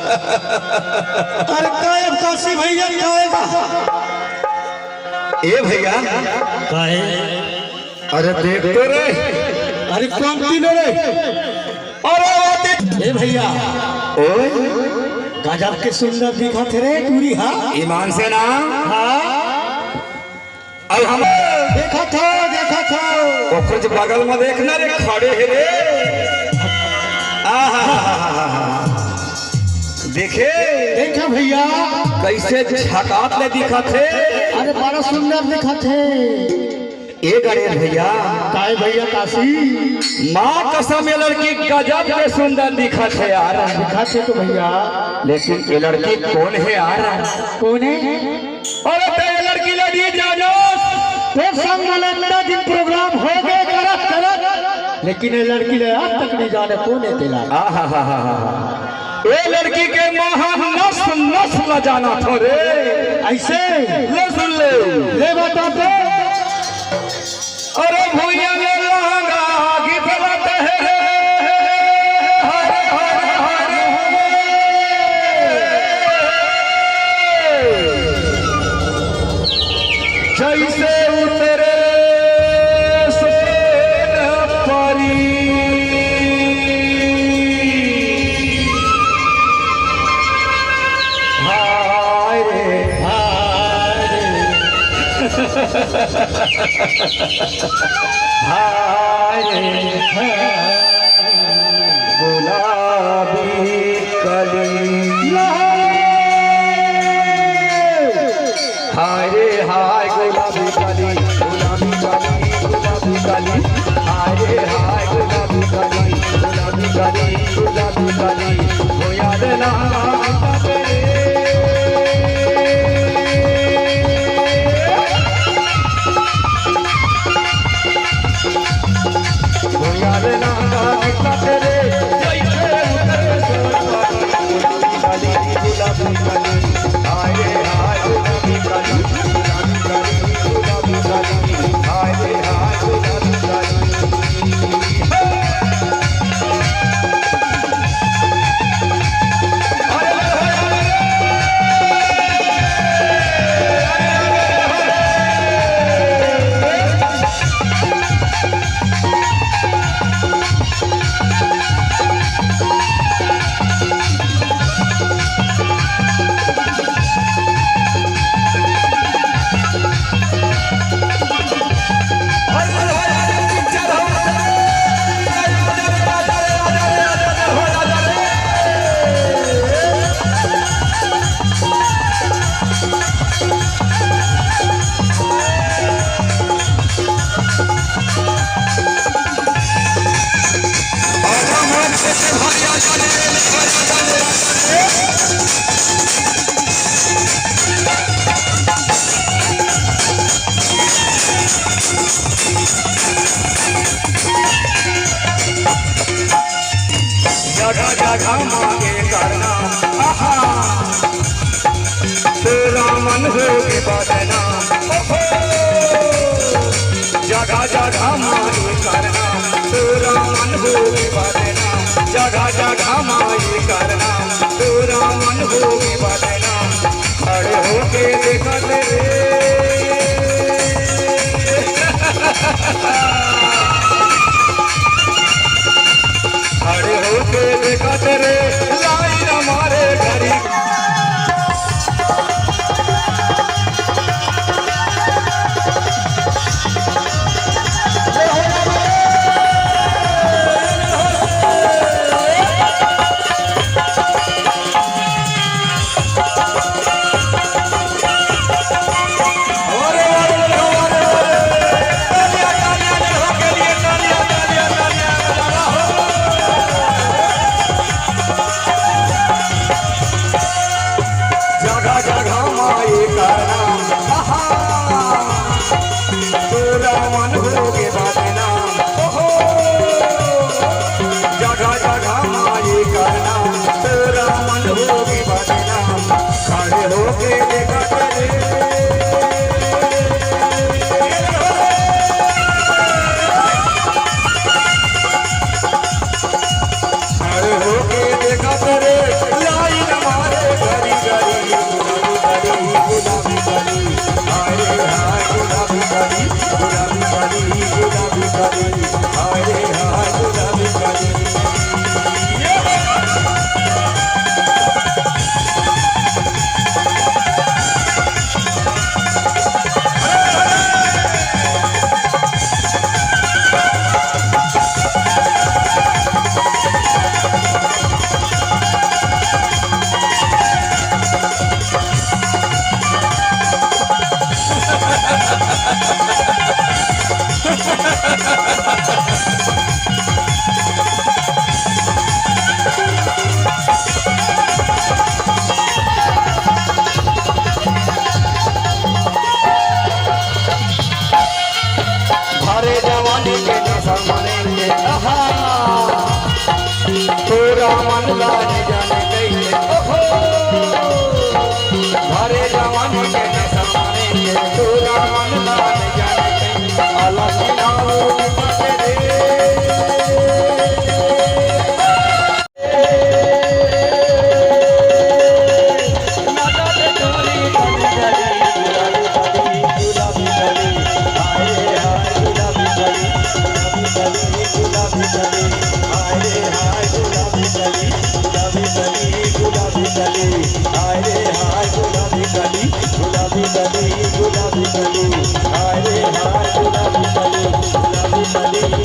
अरे कायब काशी भैया कायब ए भैया काहे अरे देख तो रे अरे कौन तीन रे अरे ए भैया ओए गजब के सुंदर दिखा थे रे टूरी हाँ ईमान से ना हाँ अब हम देखा था ओकर जो बगल में देखना रे खड़े है रे देखे देखा भैया कैसे झकात ले दिखा थे अरे बड़ा सुंदर दिखा थे ए गणेश भैया काहे भैया काशी माँ कसम ये लड़की गजब के सुंदर दिखा थे यार दिखा थे तो भैया लेकिन ये लड़की कौन है यार कौन है अरे तो ये लड़की लड़ी जानो तो संग वाला दिन प्रोग्राम हो गए करत लेकिन ये लड़की ले आज तक नहीं जाने कौन है तेला ये लड़की के महान नस्ल नस्ल जाना था रे ऐसे ले सुन ले बता दो अरे भैया ले लहंगा गीत गाते हैं रे हरे हरे हरे जैसे उतरे गुलाबी कली हाय रे हाय गुलाबी कली गुलाबी कली गुलाबी कली हाय रे हाय गुलाबी कली गुलाबी कली गुलाबी कली हो याद ना जगह मांगे करना तेरा मन हो के बदना जगह जगह मांगे करना तेरा मन हो के बदना जगह जगह मांगे करना तेरा मन हो के बदना खड़े होके देखा खड़े होके देखा तेरे लाइन हमारे घरी गुलाबी कली हाय रे हाय गुलाबी कली गुलाबी कली गुलाबी कली हाय रे हाय गुलाबी कली गुलाबी कली गुलाबी कली हाय रे हाय गुलाबी कली गुलाबी कली